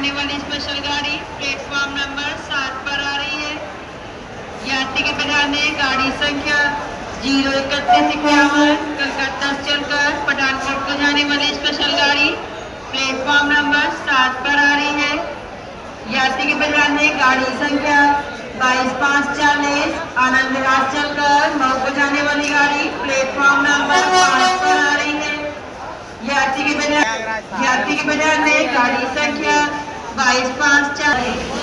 जाने वाली स्पेशल गाड़ी प्लेटफॉर्म नंबर 7 पर आ रही है। यात्री के बजाने गाड़ी संख्या 03151 कलकत्ता से चलकर पठानकोट को जाने वाली स्पेशल गाड़ी प्लेटफॉर्म नंबर 7 पर आ रही है। यात्री के बजाने गाड़ी संख्या 22540 आनंद विहार चलकर मऊ को जाने वाली गाड़ी प्लेटफॉर्म नंबर 5 पर आ रही है। यात्री के बजाने गाड़ी संख्या 22540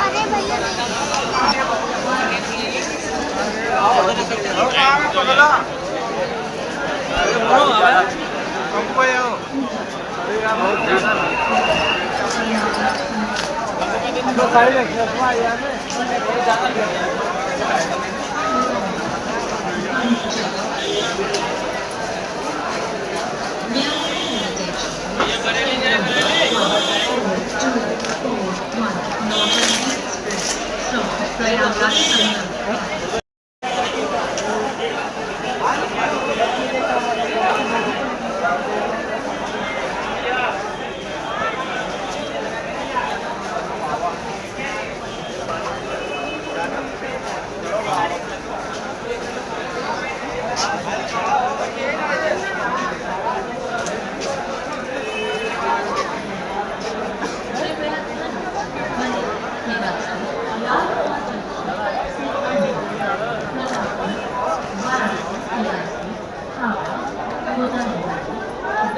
अरे भैया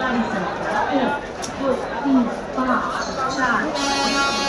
गाड़ी संख्या 1 2 3 5 4